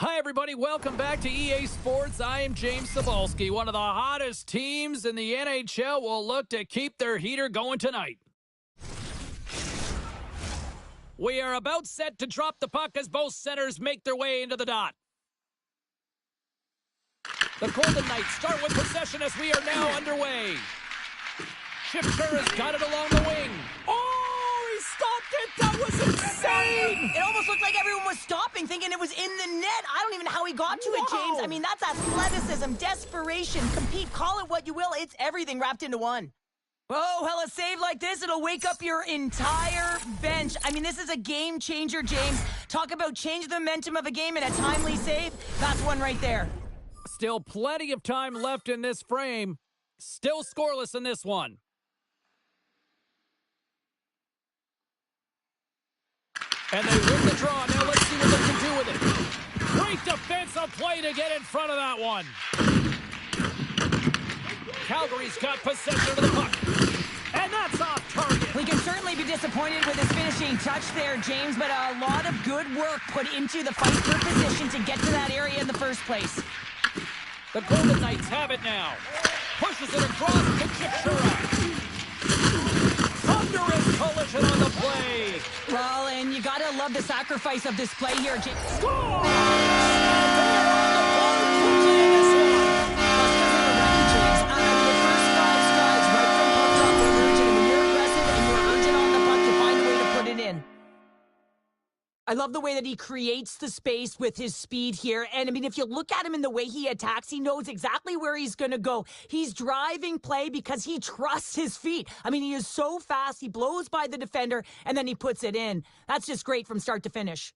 Hi, everybody. Welcome back to EA Sports. I am James Cebulski. One of the hottest teams in the NHL will look to keep their heater going tonight. We are about set to drop the puck as both centers make their way into the dot. The Golden Knights start with possession as we are now underway. Shifter has got it along the wing. Oh, he stopped it. That was insane. It almost looked like everyone was stopping, thinking it was in the net. I don't even know how he got to it, James. I mean, that's athleticism, desperation, compete, call it what you will. It's everything wrapped into one. Oh, hell, a save like this, it'll wake up your entire bench. I mean, this is a game changer, James. Talk about change the momentum of a game and a timely save. That's one right there. Still plenty of time left in this frame. Still scoreless in this one. And they win the draw. Now let's see what they can do with it. Great defensive play to get in front of that one. Calgary's got possession of the puck. And that's off target. We can certainly be disappointed with his finishing touch there, James, but a lot of good work put into the fight for position to get to that area in the first place. The Golden Knights have it now. Pushes it across to Chipchura. Thunderous collision on the play. Well, and you gotta love the sacrifice of this play here, James. Score! I love the way that he creates the space with his speed here. And, I mean, if you look at him in the way he attacks, he knows exactly where he's going to go. He's driving play because he trusts his feet. I mean, he is so fast. He blows by the defender, and then he puts it in. That's just great from start to finish.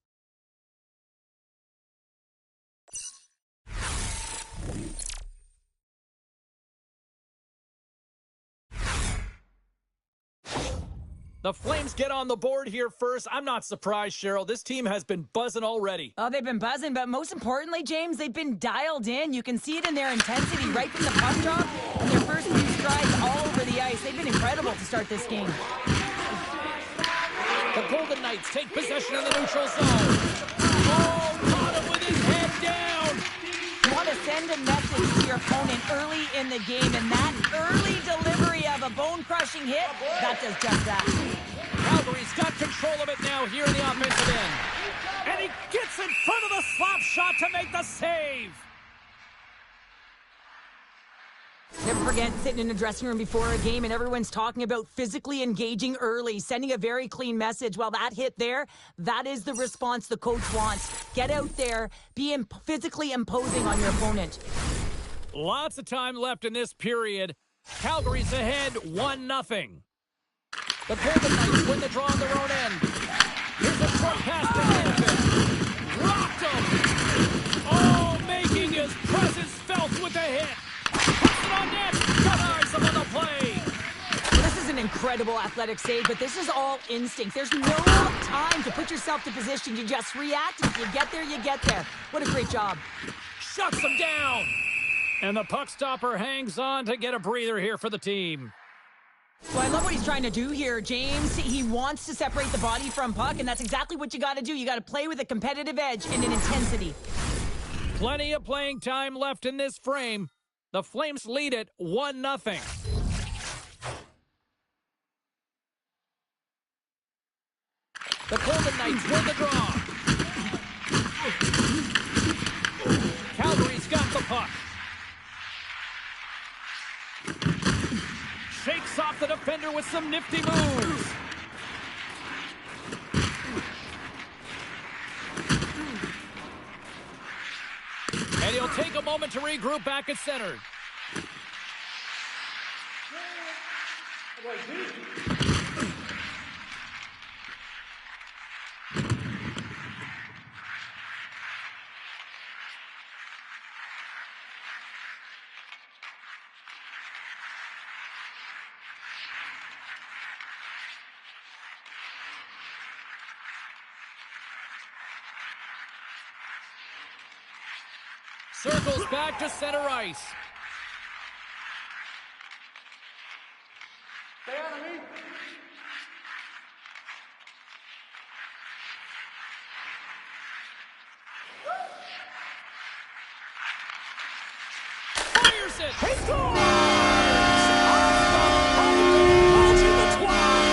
The Flames get on the board here first. I'm not surprised, Cheryl. This team has been buzzing already. Oh, they've been buzzing, but most importantly, James, they've been dialed in. You can see it in their intensity right from the puck drop and their first few strides all over the ice. They've been incredible to start this game. The Golden Knights take possession of the neutral zone. Oh, got him with his head down. You want to send a message to your opponent early in the game, and that early delivery of a bone-crushing hit, that does just that. Calgary's got control of it now here in the offensive end. And he gets in front of the slap shot to make the save. Never forget sitting in a dressing room before a game and everyone's talking about physically engaging early, sending a very clean message. Well, that hit there, that is the response the coach wants. Get out there, be physically imposing on your opponent. Lots of time left in this period. Calgary's ahead 1-0. The Golden Knights win the draw on their own end. Here's a short pass to Hansen. Rocked him. Oh, making his presence felt with the hit. Puts it on net. Denies him on the play. Well, this is an incredible athletic save, but this is all instinct. There's no time to put yourself to position. You just react. If you get there, you get there. What a great job. Shuts him down. And the puck stopper hangs on to get a breather here for the team. Well, I love what he's trying to do here, James. He wants to separate the body from puck, and that's exactly what you got to do. You got to play with a competitive edge and an intensity. Plenty of playing time left in this frame. The Flames lead it 1-0. The Golden Knights win the draw. Calgary's got the puck. Shakes off the defender with some nifty moves. And he'll take a moment to regroup back at center. Circles back to center ice. makes it. He scores! Off the pocket, punching the twine.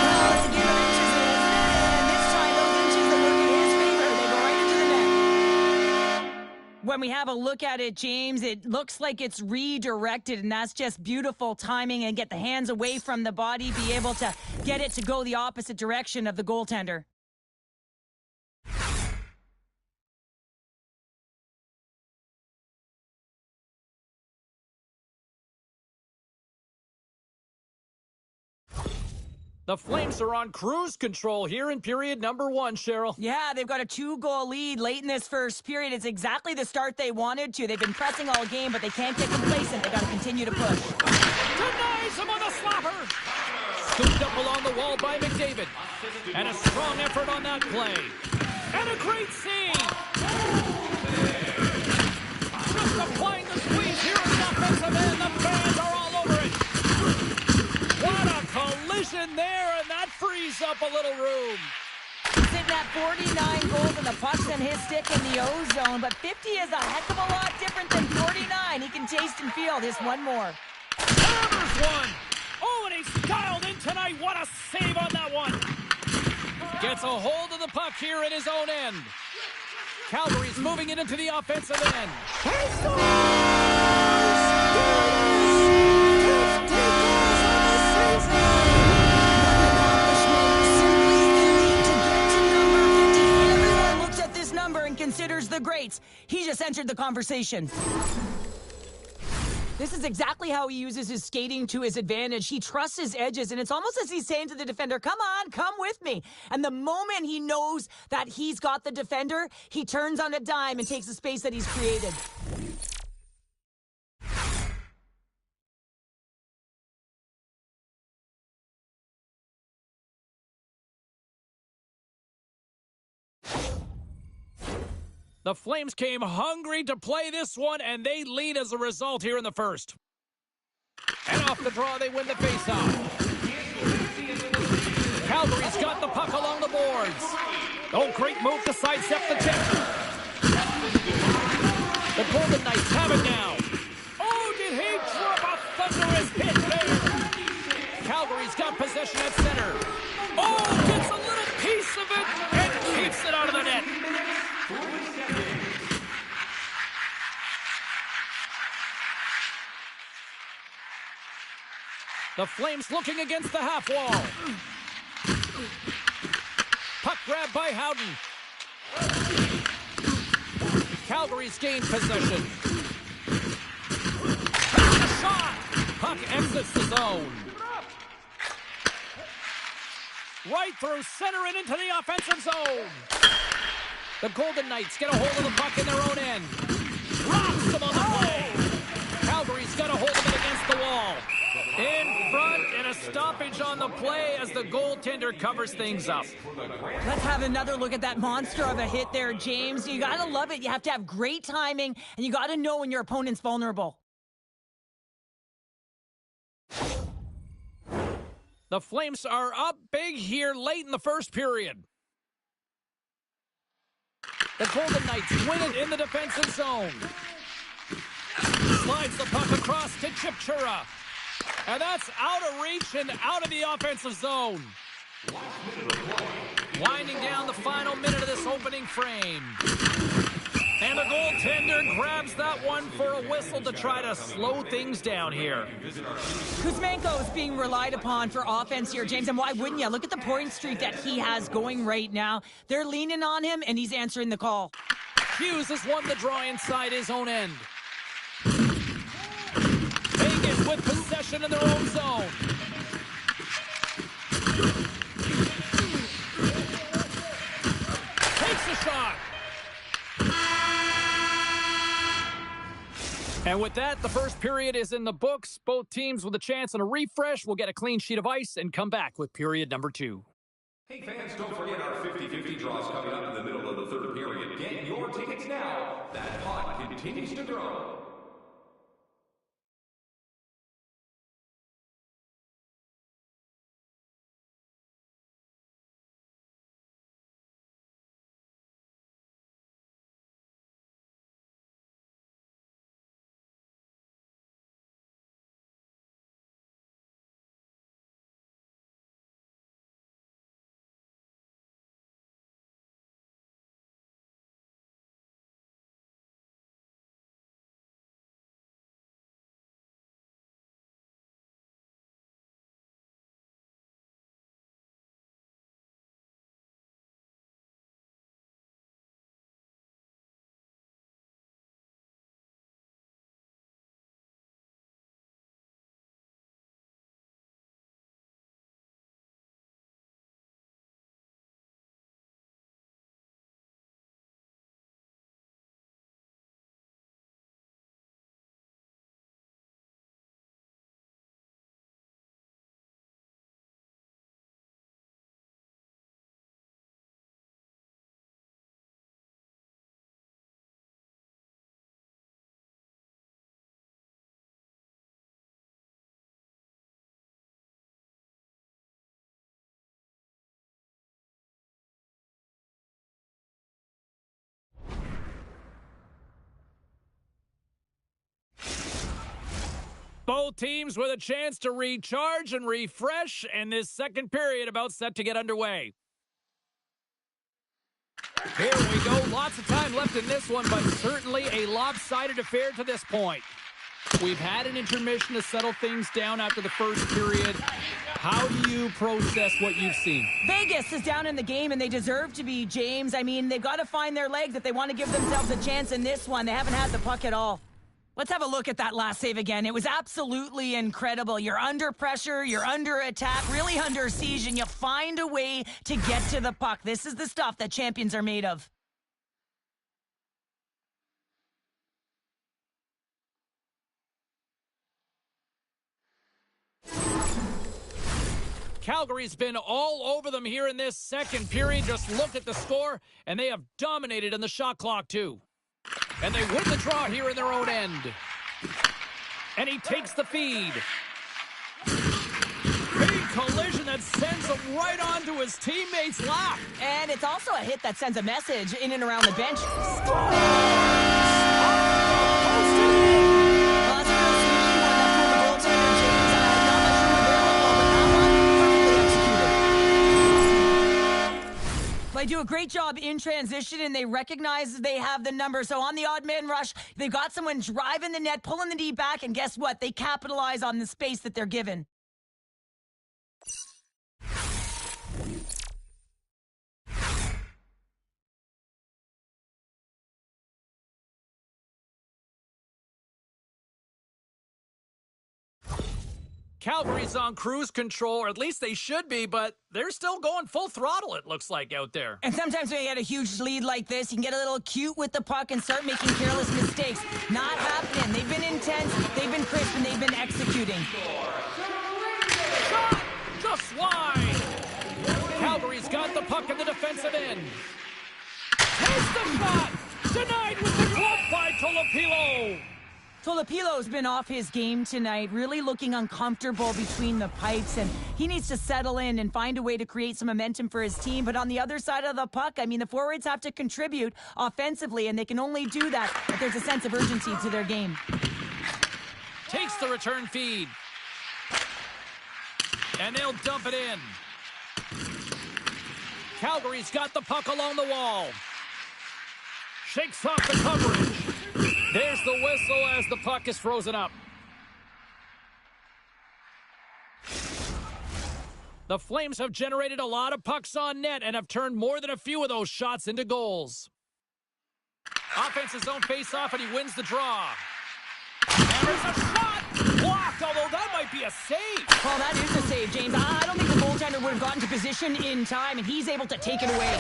Well, it's a game of inches, isn't it? And this time, those inches that work in his favor, they go right into the net. When we have a look at it, James, it looks like it's redirected, and that's just beautiful timing and get the hands away from the body, be able to get it to go the opposite direction of the goaltender. The Flames are on cruise control here in period number 1, Cheryl. Yeah, they've got a 2-goal lead late in this first period. It's exactly the start they wanted to. They've been pressing all game, but they can't get complacent. They got to continue to push. Denies him on the slapper. Scooped up along the wall by McDavid. And a strong effort on that play. And a great save. Just applying the squeeze here in the offensive end. The fans are all over it. What a collision there, and that frees up a little room. Sitting at 49 goals, and the puck's in his stick in the O-zone, but 50 is a heck of a lot different than 49. He can taste and feel this one more. Hammers one. Oh, and he's dialed in tonight. What a save on that one. Gets a hold of the puck here in his own end. Calgary's moving it into the offensive end. He scores! And considers the greats. He just entered the conversation. This is exactly how he uses his skating to his advantage. He trusts his edges, and it's almost as he's saying to the defender, come on, come with me. And the moment he knows that he's got the defender, he turns on a dime and takes the space that he's created. The Flames came hungry to play this one, and they lead as a result here in the first. And off the draw, they win the faceoff. Calgary's got the puck along the boards. Oh, great move to sidestep the tip. The Golden Knights have it now. Oh, did he drop a thunderous hit there? Calgary's got possession at center. Oh, gets a little piece of it and keeps it out of the net. The Flames looking against the half wall. Puck grab by Howden. Calgary's gained possession. That's a shot. Puck exits the zone. Right through center and into the offensive zone. The Golden Knights get a hold of the puck in their own end. Rocks them on the play. Calgary's got a hold of it against the wall. In front and a stoppage on the play as the goaltender covers things up. Let's have another look at that monster of a hit there, James. You gotta love it. You have to have great timing, and you gotta know when your opponent's vulnerable. The Flames are up big here late in the first period. The Golden Knights win it in the defensive zone. Slides the puck across to Chipchura. And that's out of reach and out of the offensive zone. Winding down the final minute of this opening frame. And the goaltender grabs that one for a whistle to try to slow things down here. Kuzmenko is being relied upon for offense here, James, and why wouldn't you? Look at the point streak that he has going right now. They're leaning on him, and he's answering the call. Hughes has won the draw inside his own end. Vegas with possession in their own zone. Takes a shot. And with that, the first period is in the books. Both teams with a chance and a refresh will get a clean sheet of ice and come back with period number 2. Hey fans, don't forget our 50-50 draws coming up in the middle of the third period. Get your tickets now. That pot continues to grow. Both teams with a chance to recharge and refresh, and this second period about set to get underway. Here we go. Lots of time left in this one, but certainly a lopsided affair to this point. We've had an intermission to settle things down after the first period. How do you process what you've seen? Vegas is down in the game, and they deserve to be, James. I mean, they've got to find their legs if they want to give themselves a chance in this one. They haven't had the puck at all. Let's have a look at that last save again. It was absolutely incredible. You're under pressure, you're under attack, really under siege, and you find a way to get to the puck. This is the stuff that champions are made of. Calgary's been all over them here in this second period. Just look at the score, and they have dominated on the shot clock, too. And they win the draw here in their own end. And he takes the feed. Big collision that sends him right onto his teammate's lap. And it's also a hit that sends a message in and around the bench. They do a great job in transition, and they recognize they have the number. So on the odd man rush, they've got someone driving the net, pulling the knee back, and guess what? They capitalize on the space that they're given. Calgary's on cruise control, or at least they should be, but they're still going full throttle, it looks like, out there. And sometimes when you get a huge lead like this, you can get a little cute with the puck and start making careless mistakes. Not happening. They've been intense, they've been crisp, and they've been executing. Shot! Just wide! Calgary's got the puck in the defensive end. Takes the shot! Denied with the glove by Tolopilo! Tolopilo's been off his game tonight, really looking uncomfortable between the pipes, and he needs to settle in and find a way to create some momentum for his team. But on the other side of the puck, I mean, the forwards have to contribute offensively, and they can only do that if there's a sense of urgency to their game. Takes the return feed. And they'll dump it in. Calgary's got the puck along the wall. Shakes off the coverage. There's the whistle as the puck is frozen up. The Flames have generated a lot of pucks on net and have turned more than a few of those shots into goals. Offense's own face-off, and he wins the draw. And there's a shot! Blocked, although that might be a save. Well, that is a save, James. I don't think the goaltender would have gotten to position in time, and he's able to take it away.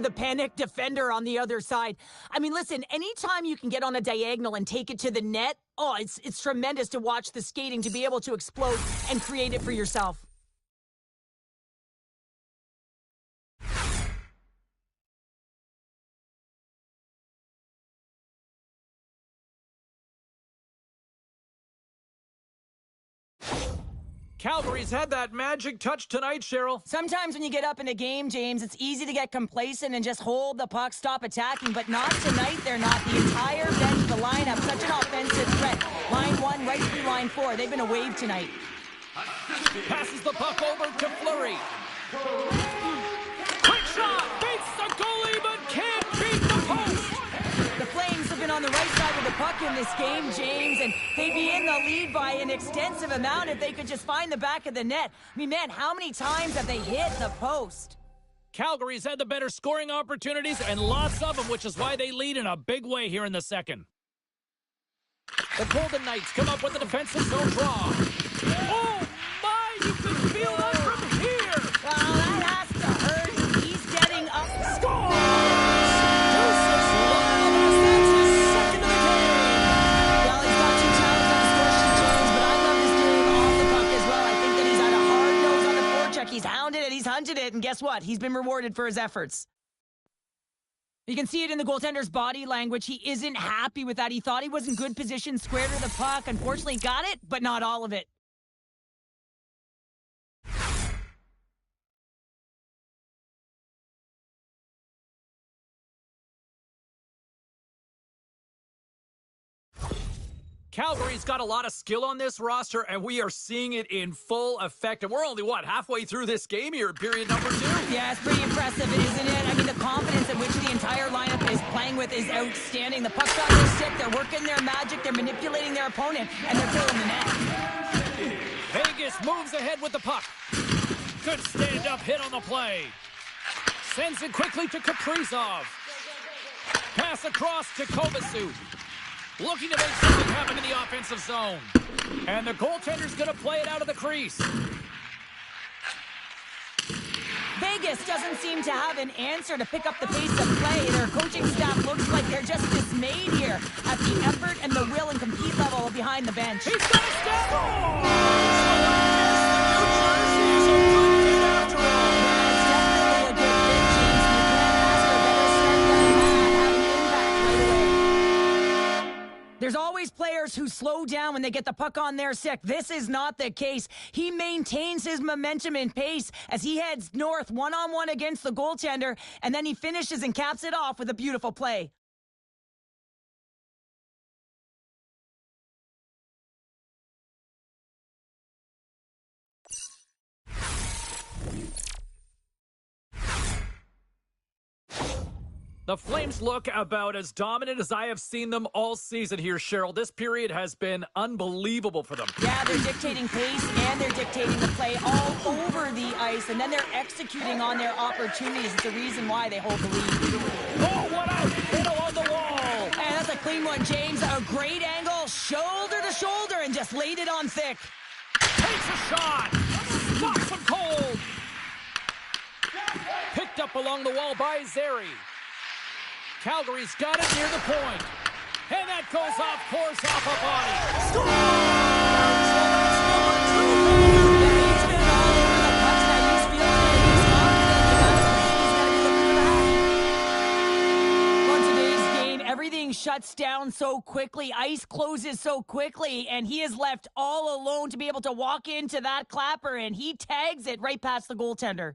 The panic defender on the other side. I mean, listen, anytime you can get on a diagonal and take it to the net, oh, it's tremendous to watch the skating, to be able to explode and create it for yourself. Calgary's had that magic touch tonight, Cheryl. Sometimes when you get up in a game, James, it's easy to get complacent and just hold the puck, stop attacking, but not tonight. They're not. The entire bench, the lineup, such an offensive threat. Line 1 right through line 4. They've been a wave tonight. Passes the puck over to Fleury. Quick shot! Beats the goalie, but can't beat the post! The Flames have been on the right side of the puck in this game, James, and they'd be in the lead by an extensive amount if they could just find the back of the net. I mean, man, how many times have they hit the post? Calgary's had the better scoring opportunities, and lots of them, which is why they lead in a big way here in the second. The Golden Knights come up with the defensive zone draw. Oh, my! You can feel that from here! Well, that has to hurt. He's getting up. Score! He's hounded it, he's hunted it, and guess what? He's been rewarded for his efforts. You can see it in the goaltender's body language. He isn't happy with that. He thought he was in good position, square to the puck. Unfortunately, got it, but not all of it. Calgary's got a lot of skill on this roster, and we are seeing it in full effect. And we're only, halfway through this game here, period number 2. Yeah, it's pretty impressive, isn't it? I mean, the confidence in which the entire lineup is playing with is outstanding. The puck's on their stick, they're working their magic, they're manipulating their opponent, and they're filling the net. Vegas moves ahead with the puck. Good stand-up hit on the play. Sends it quickly to Kaprizov. Pass across to Kovacic. Looking to make something happen in the offensive zone. And the goaltender's going to play it out of the crease. Vegas doesn't seem to have an answer to pick up the pace of play. Their coaching staff looks like they're just dismayed here at the effort and the will and compete level behind the bench. He's got a step! There's always players who slow down when they get the puck on their stick. This is not the case. He maintains his momentum and pace as he heads north one-on-one against the goaltender, and then he finishes and caps it off with a beautiful play. The Flames look about as dominant as I have seen them all season here, Cheryl. This period has been unbelievable for them. Yeah, they're dictating pace and they're dictating the play all over the ice, and then they're executing on their opportunities. It's the reason why they hold the lead. Oh, what a hit along the wall! And that's a clean one, James. A great angle, shoulder to shoulder, and just laid it on thick. Takes a shot! Stops him cold! Picked up along the wall by Zeri. Calgary's got it near the point. And that goes off course off a body. On today's game, everything shuts down so quickly. Ice closes so quickly, and he is left all alone to be able to walk into that clapper, and he tags it right past the goaltender.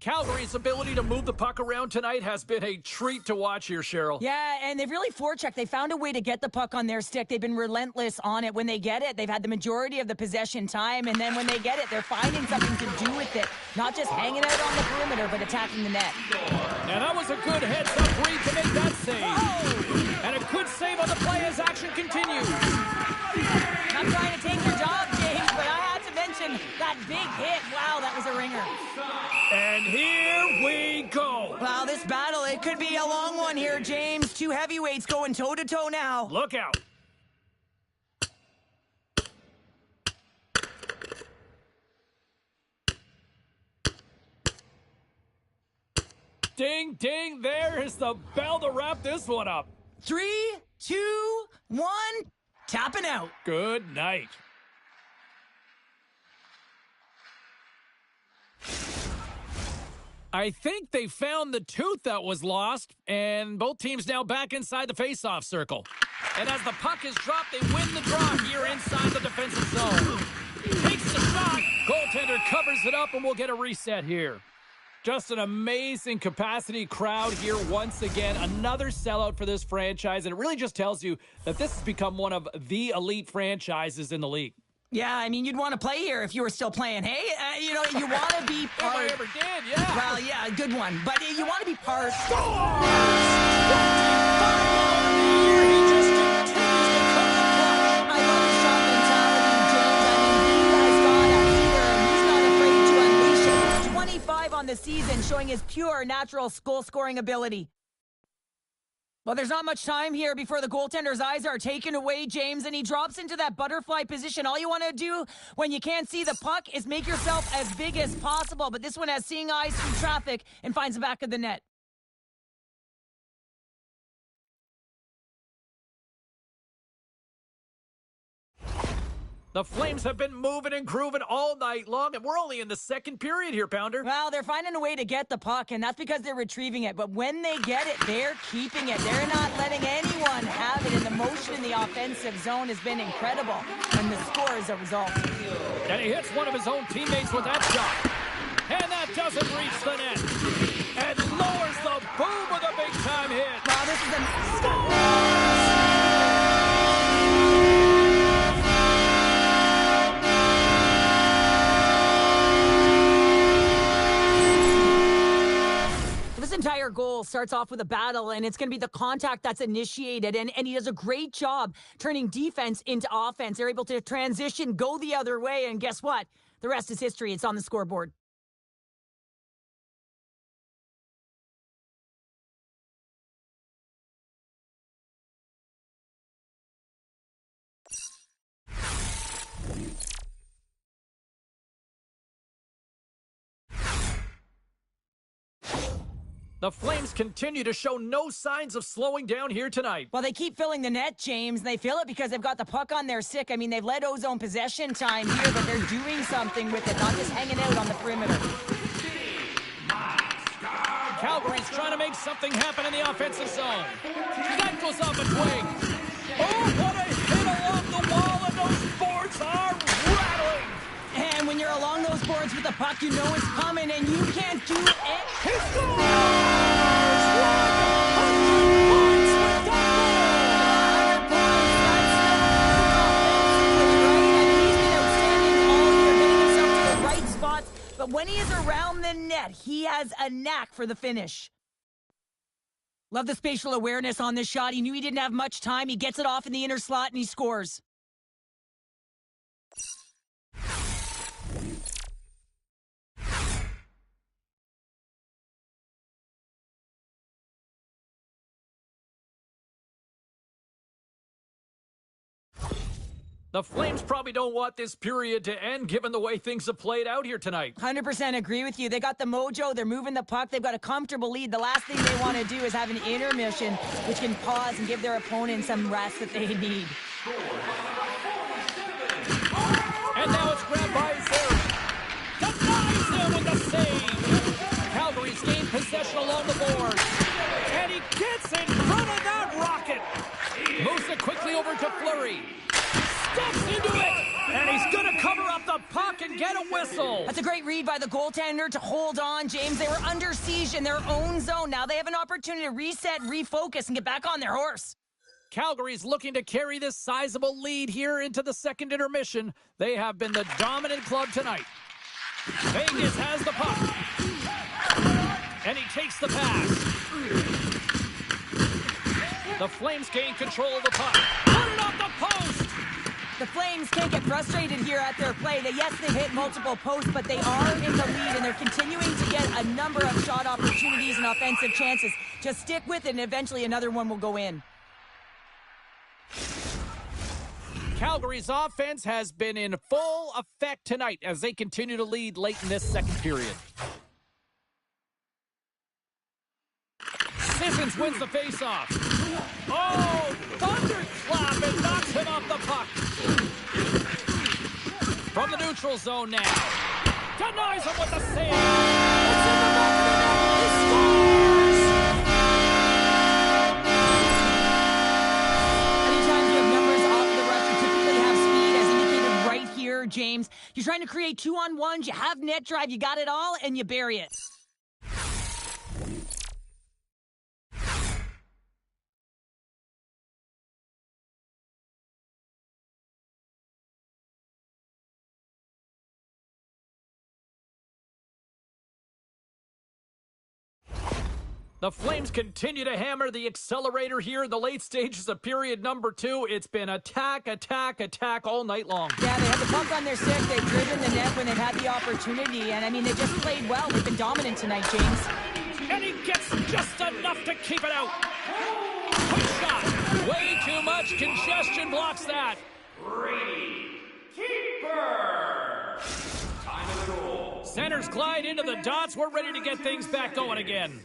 Calgary's ability to move the puck around tonight has been a treat to watch here, Cheryl. Yeah, and they've really forechecked. They found a way to get the puck on their stick. They've been relentless on it. When they get it, they've had the majority of the possession time, and then when they get it, they're finding something to do with it. Not just hanging out on the perimeter, but attacking the net. And that was a good heads-up read to make that save. Whoa! And a good save on the play as action continues. I'm trying to take your job, James, but I had to mention that big hit. Wow, that was a ringer. And here we go. Wow, this battle, it could be a long one here, James. Two heavyweights going toe-to-toe now. Look out. Ding, ding, there is the bell to wrap this one up. 3, 2, 1, tapping out. Good night. I think they found the tooth that was lost, and both teams now back inside the face-off circle. And as the puck is dropped, they win the draw here inside the defensive zone. Takes the shot. Goaltender covers it up, and we'll get a reset here. Just an amazing capacity crowd here once again. Another sellout for this franchise, and it really just tells you that this has become one of the elite franchises in the league. Yeah, I mean, you'd want to play here if you were still playing. Hey, you know, you want to be part... If I ever did, yeah. Well, yeah, good one. But you want to be part... I love his shot mentality, James. I mean, he has got a heater, and he's not afraid to unleash it. 25 on the season, showing his pure, natural goal-scoring ability. Well, there's not much time here before the goaltender's eyes are taken away, James, and he drops into that butterfly position. All you want to do when you can't see the puck is make yourself as big as possible, but this one has seeing eyes through traffic and finds the back of the net. The Flames have been moving and grooving all night long, and we're only in the second period here, Pounder. Well, they're finding a way to get the puck, and that's because they're retrieving it. But when they get it, they're keeping it. They're not letting anyone have it, and the motion in the offensive zone has been incredible. And the score is a result. And he hits one of his own teammates with that shot. And that doesn't reach the net. And lowers the boom with a big-time hit. Wow, this is a... This entire goal starts off with a battle, and it's going to be the contact that's initiated, and he does a great job turning defense into offense. They're able to transition, go the other way, and guess what? The rest is history. It's on the scoreboard. The Flames continue to show no signs of slowing down here tonight. Well, they keep filling the net, James. They fill it because they've got the puck on their stick. I mean, they've led Ozone possession time here, but they're doing something with it, not just hanging out on the perimeter. Calgary's trying to make something happen in the offensive zone. That goes off its wing. Oh, what a hit along the wall, and those boards are rattling. And when you're along those boards with the puck, you know it's coming, and you can't do it. He scores! 100 points with that goal! 100 points, that's right. I mean, he's been outstanding all year, getting himself to the right spots. But when he is around the net, he has a knack for the finish. Love the spatial awareness on this shot. He knew he didn't have much time. He gets it off in the inner slot, and he scores. The Flames probably don't want this period to end, given the way things have played out here tonight. 100% agree with you. They got the mojo. They're moving the puck. They've got a comfortable lead. The last thing they want to do is have an intermission, which can pause and give their opponent some rest that they need. And now it's grabbed by Zeri. Denies him with the save. Calgary's gained possession along the boards. And he gets in front of that rocket. Moves it quickly over to Fleury. Steps into it, and he's going to cover up the puck and get a whistle. That's a great read by the goaltender to hold on, James. They were under siege in their own zone. Now they have an opportunity to reset, refocus, and get back on their horse. Calgary's looking to carry this sizable lead here into the second intermission. They have been the dominant club tonight. Vegas has the puck, and he takes the pass. The Flames gain control of the puck. Put it off the post! The Flames can't get frustrated here at their play. Yes, they've hit multiple posts, but they are in the lead, and they're continuing to get a number of shot opportunities and offensive chances. Just stick with it, and eventually another one will go in. Calgary's offense has been in full effect tonight as they continue to lead late in this second period. Sissons wins the faceoff. Oh, thunderclap, and knocks him off the puck. From the neutral zone now. Denies him with the save. It's in the back of the net. He scores! Anytime you have numbers off the rush, you typically have speed, as indicated right here, James. You're trying to create 2-on-1s, you have net drive, you got it all, and you bury it. The Flames continue to hammer the accelerator here in the late stages of period number 2. It's been attack, attack, attack all night long. Yeah, they have the puck on their stick. They've driven the net when they've had the opportunity. And, I mean, they just played well. They've been dominant tonight, James. And he gets just enough to keep it out. Quick shot. Way too much congestion blocks that. Brady Keeper. Time of the goal. Centers glide into the dots. We're ready to get things back going again.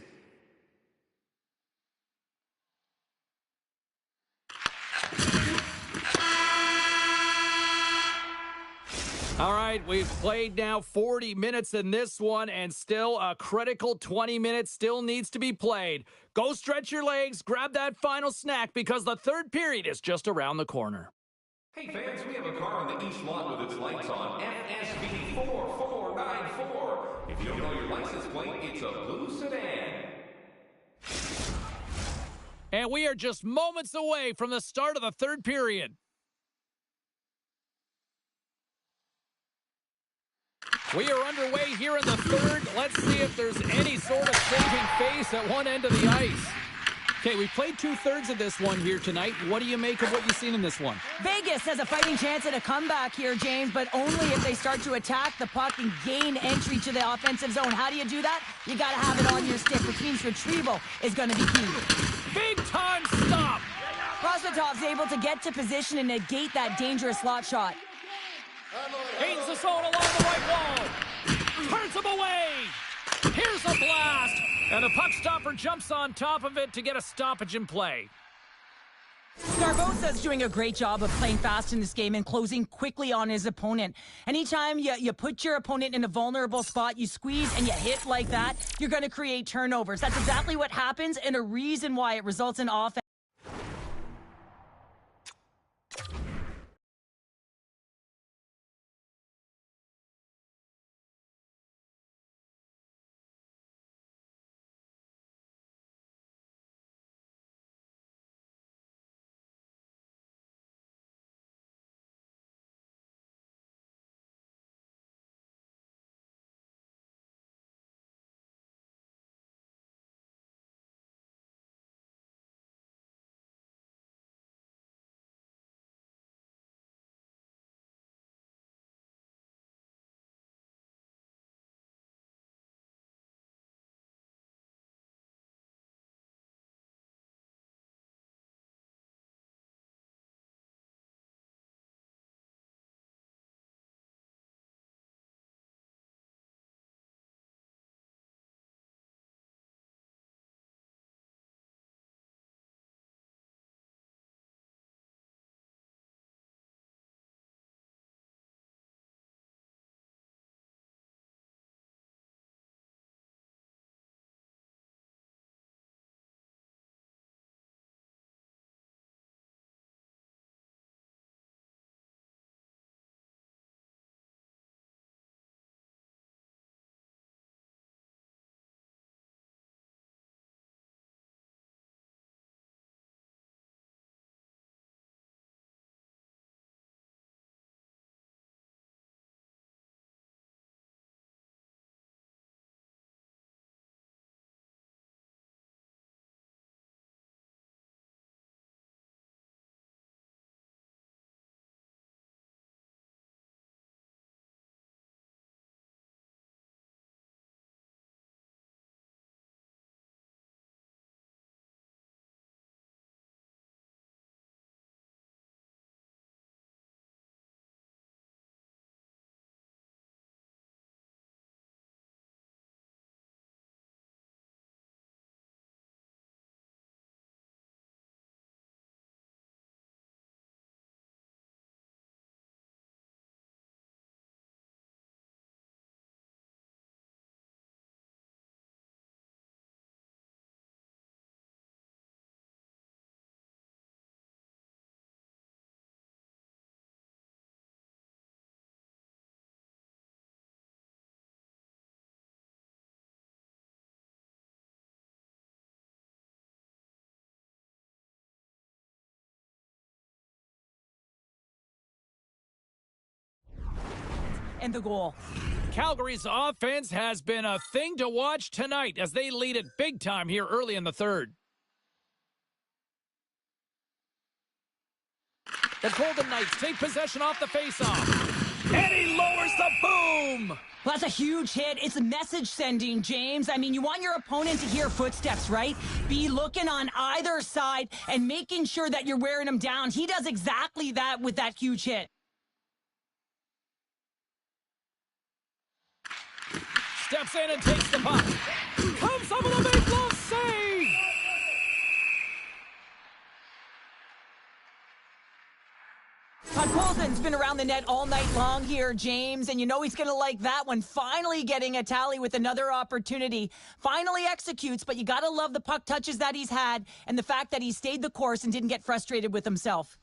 All right, we've played now 40 minutes in this one, and still a critical 20 minutes still needs to be played. Go stretch your legs, grab that final snack, because the third period is just around the corner. Hey fans, we have a car on the east lot with its lights on, FSV 4494. If you don't know your license plate, it's a blue sedan. And we are just moments away from the start of the third period. We are underway here in the third. Let's see if there's any sort of saving face at one end of the ice. Okay, we played two-thirds of this one here tonight. What do you make of what you've seen in this one? Vegas has a fighting chance at a comeback here, James, but only if they start to attack the puck and gain entry to the offensive zone. How do you do that? You got to have it on your stick, which means retrieval is going to be key. Big-time stop! Rostov's able to get to position and negate that dangerous slot shot. Gains the zone along the right wall. Turns him away. Here's a blast. And the puck stopper jumps on top of it to get a stoppage in play. Scarbosa's doing a great job of playing fast in this game and closing quickly on his opponent. Anytime you put your opponent in a vulnerable spot, you squeeze and you hit like that, you're going to create turnovers. That's exactly what happens and a reason why it results in offense. And the goal. Calgary's offense has been a thing to watch tonight as they lead it big time here early in the third. The Golden Knights take possession off the faceoff. And he lowers the boom! Well, that's a huge hit. It's a message sending, James. I mean, you want your opponent to hear footsteps, right? Be looking on either side and making sure that you're wearing them down. He does exactly that with that huge hit. Steps in and takes the puck. Comes up with a big glove save! Puck pulls Middleton's been around the net all night long here, James, and you know he's going to like that one. Finally getting a tally with another opportunity. Finally executes, but you got to love the puck touches that he's had and the fact that he stayed the course and didn't get frustrated with himself.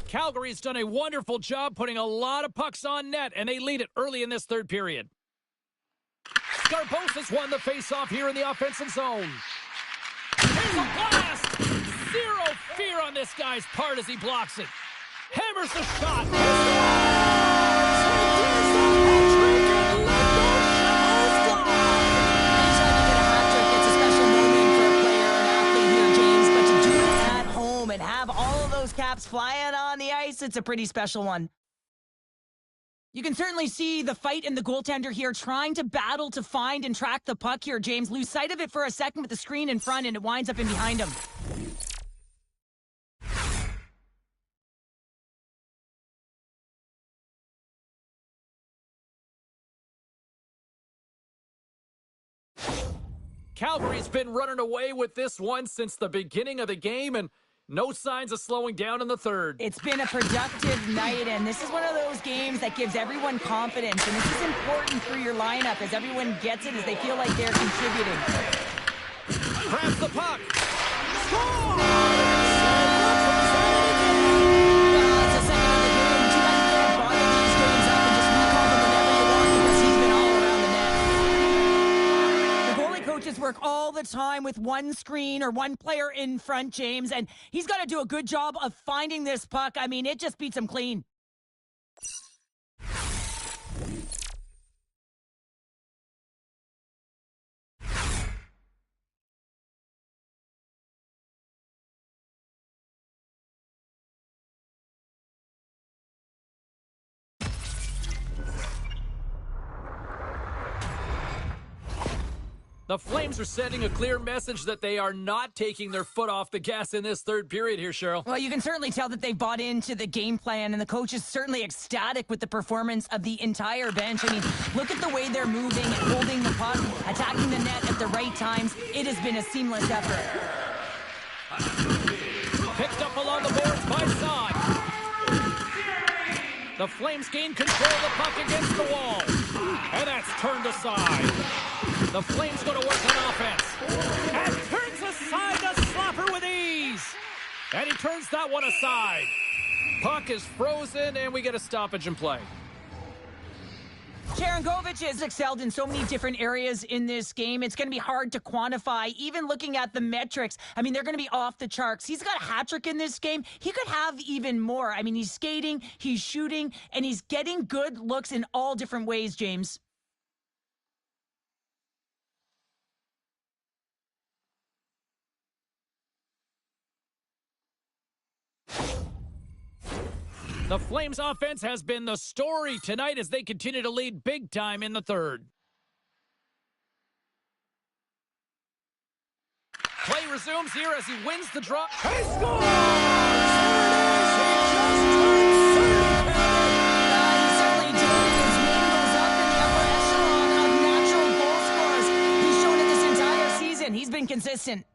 Calgary's done a wonderful job putting a lot of pucks on net, and they lead it early in this third period. Garbosa's won the faceoff here in the offensive zone. Here's a blast! Zero fear on this guy's part as he blocks it. Hammers the shot. And have all of those caps flying on the ice, it's a pretty special one. You can certainly see the fight in the goaltender here, trying to battle to find and track the puck here, James. Lose sight of it for a second with the screen in front, and it winds up in behind him. Calgary's been running away with this one since the beginning of the game, and no signs of slowing down in the third. It's been a productive night, and this is one of those games that gives everyone confidence, and this is important for your lineup as everyone gets it, as they feel like they're contributing. Grabs the puck. Score! It's the second of the game. Too bad you can't bottle these games up and just recall them whenever you want, because he's been all around the net. The goalie coaches work all the time with one screen or one player in front, James, and he's got to do a good job of finding this puck. I mean, it just beats him clean. The Flames are sending a clear message that they are not taking their foot off the gas in this third period here, Cheryl. Well, you can certainly tell that they've bought into the game plan, and the coach is certainly ecstatic with the performance of the entire bench. I mean, look at the way they're moving and holding the puck, attacking the net at the right times. It has been a seamless effort. Picked up along the boards by Saad. The Flames gain control of the puck against the wall. And that's turned aside. The Flames go to work on offense. And turns aside the slapper with ease. And he turns that one aside. Puck is frozen, and we get a stoppage in play. Sharangovich has excelled in so many different areas in this game. It's going to be hard to quantify, even looking at the metrics. I mean, they're going to be off the charts. He's got a hat trick in this game. He could have even more. I mean, he's skating, he's shooting, and he's getting good looks in all different ways, James. The Flames offense has been the story tonight as they continue to lead big time in the third. Play resumes here as he wins the draw. He scores! He certainly did. His name goes up in the upper echelon of natural goal scorers. He's shown it this entire season. He's been consistent.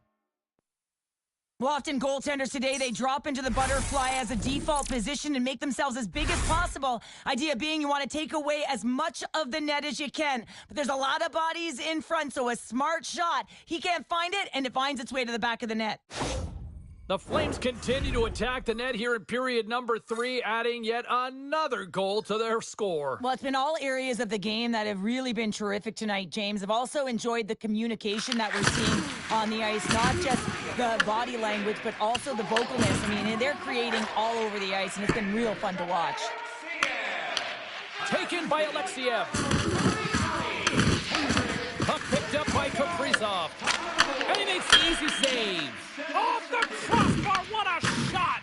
Well, often goaltenders today, they drop into the butterfly as a default position and make themselves as big as possible. Idea being you want to take away as much of the net as you can. But there's a lot of bodies in front, so a smart shot, he can't find it, and it finds its way to the back of the net. The Flames continue to attack the net here in period number 3, adding yet another goal to their score. Well, it's been all areas of the game that have really been terrific tonight, James. I've also enjoyed the communication that we're seeing on the ice, not just the body language, but also the vocalness. I mean, they're creating all over the ice, and it's been real fun to watch. Taken by Alexiev. Puck picked up by Kaprizov. And he makes the easy save. Off the crossbar, what a shot!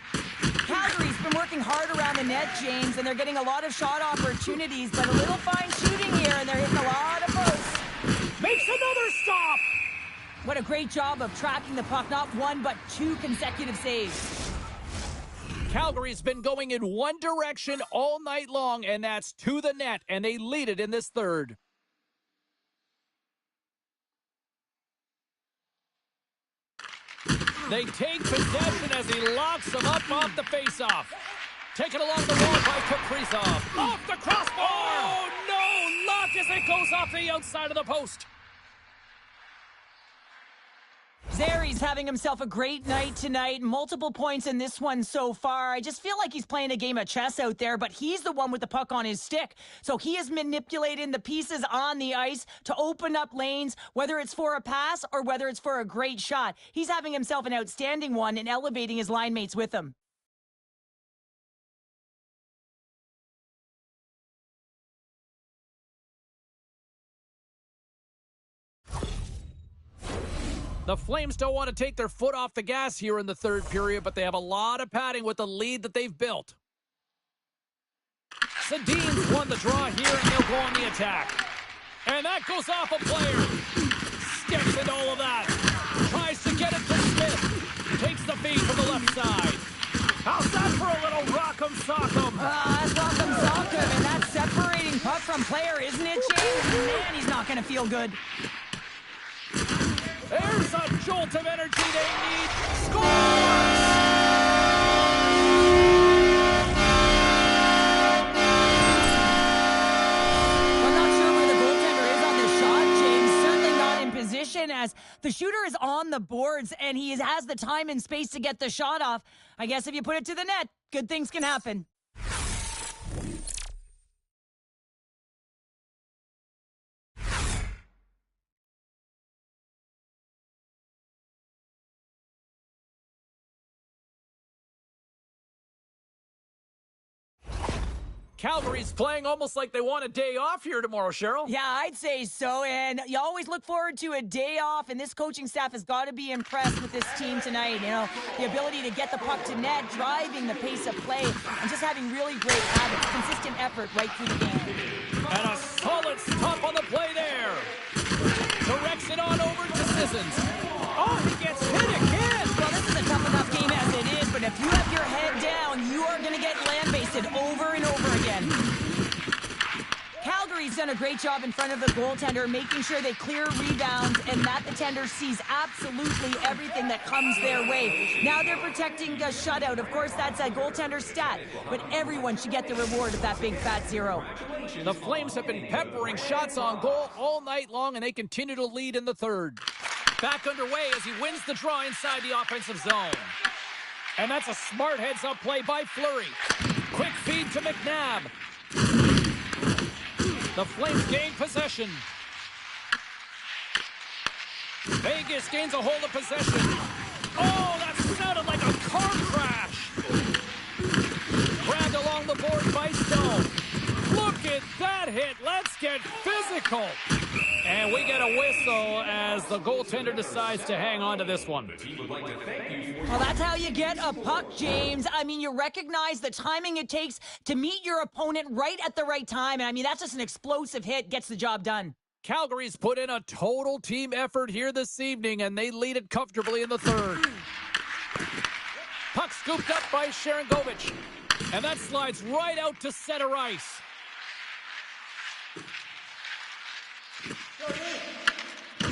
Calgary's been working hard around the net, James, and they're getting a lot of shot opportunities, but a little fine shooting here, and they're hitting a lot of posts. Makes another stop! What a great job of tracking the puck, not one, but two consecutive saves. Calgary's been going in one direction all night long, and that's to the net, and they lead it in this third. They take possession as he locks them up off the faceoff. Taken along the wall by Kaprizov. Off the crossbar! Oh, no! Luck as it goes off the outside of the post. Zari's having himself a great night tonight. Multiple points in this one so far. I just feel like he's playing a game of chess out there, but he's the one with the puck on his stick. So he is manipulating the pieces on the ice to open up lanes, whether it's for a pass or whether it's for a great shot. He's having himself an outstanding one and elevating his line mates with him. The Flames don't want to take their foot off the gas here in the third period, but they have a lot of padding with the lead that they've built. Sedin's won the draw here, and he'll go on the attack. And that goes off a player. Steps into all of that. Tries to get it to Smith. Takes the feed from the left side. How's that for a little rock'em sock'em? That's rock'em sock'em, and that's separating puck from player, isn't it, James? Man, he's not going to feel good. There's a jolt of energy they need. Scores! I'm not sure where the goaltender is on this shot, James. Certainly not in position as the shooter is on the boards and he has the time and space to get the shot off. I guess if you put it to the net, good things can happen. Calgary's playing almost like they want a day off here tomorrow, Cheryl. Yeah, I'd say so, and you always look forward to a day off, and this coaching staff has got to be impressed with this team tonight. You know, the ability to get the puck to net, driving the pace of play, and just having really great habits, consistent effort right through the game. And a solid stop on the play there. Directs it on over to Sissons. Oh, he gets hit again. Well, this is a tough enough game as it is, but if you have your head down, you are going to get land-basted over and over again. Calgary's done a great job in front of the goaltender, making sure they clear rebounds and that the tender sees absolutely everything that comes their way. Now they're protecting a shutout. Of course, that's a goaltender stat, but everyone should get the reward of that big fat zero. The Flames have been peppering shots on goal all night long, and they continue to lead in the third. Back underway as he wins the draw inside the offensive zone. And that's a smart heads-up play by Fleury. Quick feed to McNabb. The Flames gain possession. Vegas gains a hold of possession. Oh, that sounded like a car crash. Grabbed along the board by Stone. Look at that hit. Let's get physical. And we get a whistle as the goaltender decides to hang on to this one. Well, that's how you get a puck, James. I mean, you recognize the timing it takes to meet your opponent right at the right time. And I mean, that's just an explosive hit, gets the job done. Calgary's put in a total team effort here this evening, and they lead it comfortably in the third. Puck scooped up by Sharangovich. And that slides right out to center ice.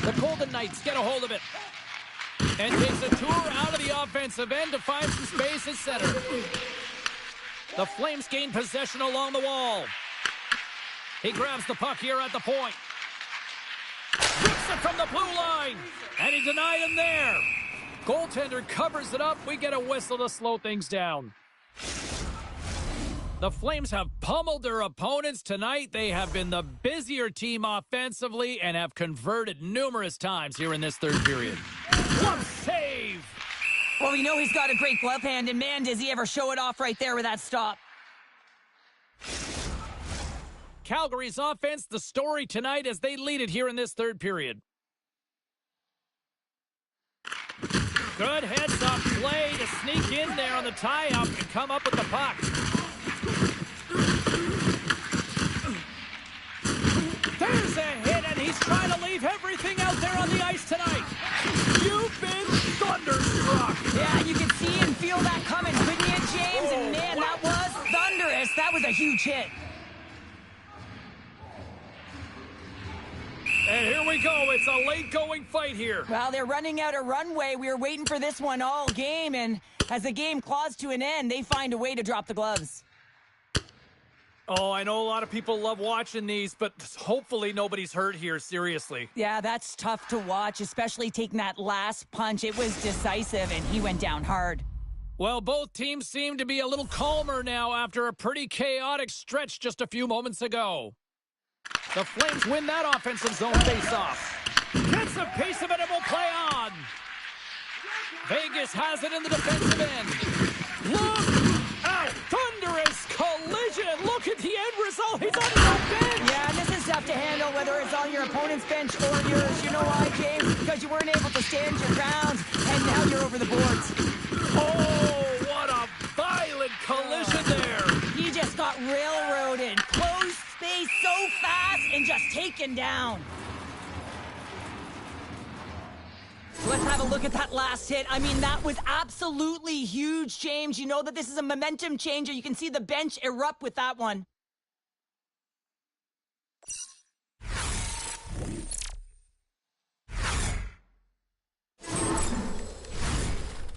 The Golden Knights get a hold of it and takes a tour out of the offensive end to find some space at center. The Flames gain possession along the wall. He grabs the puck here at the point. Rips it from the blue line, and he denied him there. Goaltender covers it up. We get a whistle to slow things down. The Flames have pummeled their opponents tonight. They have been the busier team offensively and have converted numerous times here in this third period. What a save! Well, we know he's got a great glove hand, and man, does he ever show it off right there with that stop. Calgary's offense, the story tonight as they lead it here in this third period. Good heads-up play to sneak in there on the tie-up and come up with the puck. There's a hit, and he's trying to leave everything out there on the ice tonight. You've been thunderstruck. Yeah, you can see and feel that coming, couldn't you, James? that was a huge hit. And here we go. It's a late-going fight here. Well, they're running out of runway. We were waiting for this one all game, and as the game claws to an end, they find a way to drop the gloves. Oh, I know a lot of people love watching these, but hopefully nobody's hurt here, seriously. Yeah, that's tough to watch, especially taking that last punch. It was decisive, and he went down hard. Well, both teams seem to be a little calmer now after a pretty chaotic stretch just a few moments ago. The Flames win that offensive zone face-off. Gets the pace of it and will play on. Vegas has it in the defensive end. Look out! Thunderous collision! Look at the end result! He's on his own bench! Yeah, and this is tough to handle, whether it's on your opponent's bench or yours. You know why, James? Because you weren't able to stand your ground, and now you're over the boards. Oh, what a violent collision there! He just got railroaded. Closed space so fast and just taken down. So let's have a look at that last hit. I mean, that was absolutely huge, James. You know that this is a momentum changer. You can see the bench erupt with that one.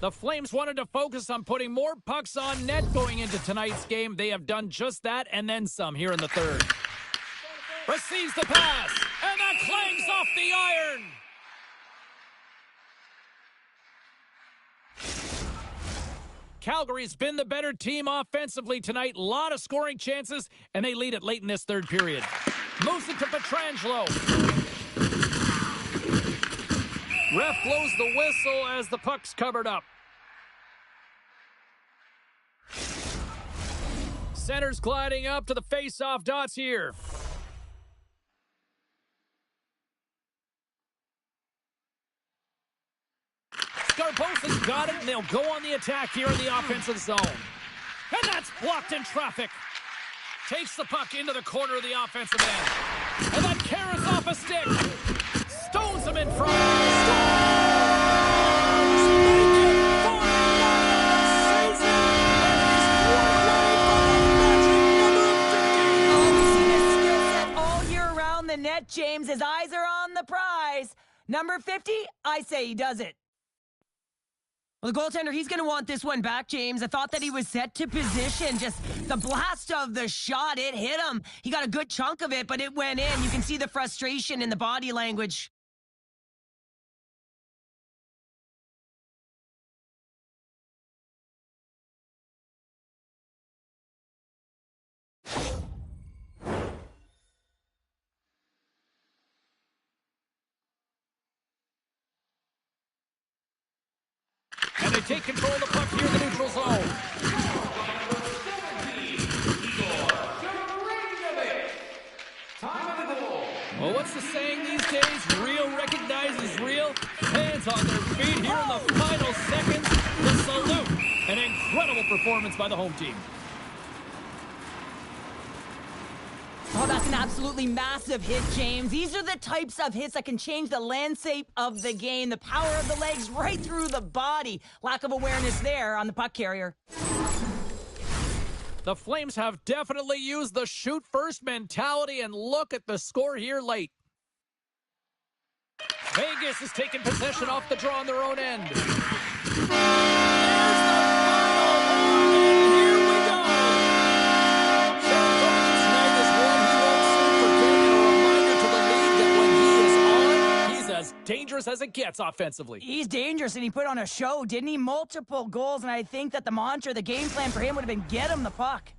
The Flames wanted to focus on putting more pucks on net going into tonight's game. They have done just that and then some here in the third. Receives the pass, and that clangs off the iron. Calgary's been the better team offensively tonight. A lot of scoring chances, and they lead it late in this third period. Moves it to Pietrangelo. Ref blows the whistle as the puck's covered up. Center's gliding up to the face-off dots here. Garbosa's got it, and they'll go on the attack here in the offensive zone. And that's blocked in traffic. Takes the puck into the corner of the offensive end. And then carries off a stick. Stones him in front. Stars make it 49 season. Oh, we've seen his skill set all year around the net, James. His eyes are on the prize. Number 50, I say he does it. Well, the goaltender, he's going to want this one back, James. I thought that he was set to position. Just the blast of the shot, it hit him. He got a good chunk of it, but it went in. You can see the frustration in the body language. And they take control of the puck here in the neutral zone. Well, what's the saying these days? Real recognizes real. Fans on their feet here in the final seconds. The salute. An incredible performance by the home team. Oh, that's an absolutely massive hit, James. These are the types of hits that can change the landscape of the game. The power of the legs right through the body. Lack of awareness there on the puck carrier. The Flames have definitely used the shoot-first mentality, and look at the score here late. Vegas has taken possession off the draw on their own end. There's the final one, and here we go. Tonight is one he won't soon forget, and a reminder to the league that when he is on, he's as dangerous as it gets offensively. He's dangerous, and he put on a show, didn't he? Multiple goals, and I think that the mantra, the game plan for him would have been get him the puck.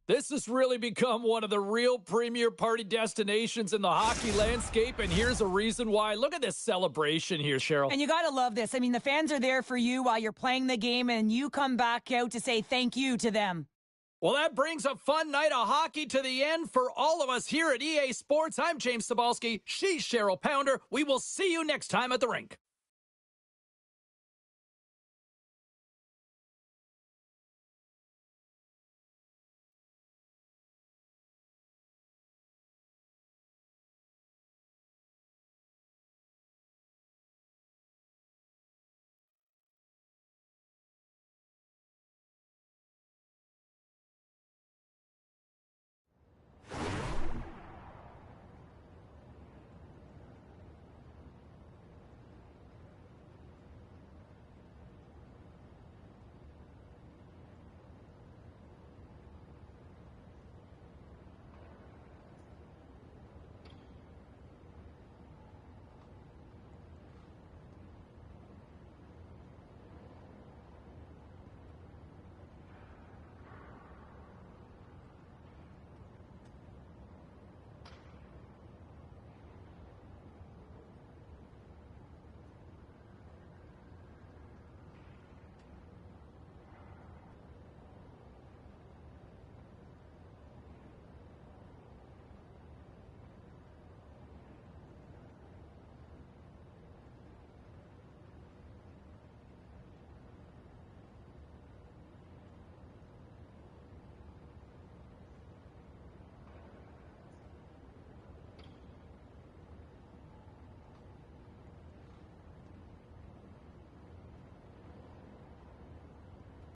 This has really become one of the real premier party destinations in the hockey landscape, and here's a reason why. Look at this celebration here, Cheryl. And you got to love this. I mean, the fans are there for you while you're playing the game, and you come back out to say thank you to them. Well, that brings a fun night of hockey to the end for all of us here at EA Sports. I'm James Cebulski. She's Cheryl Pounder. We will see you next time at the rink.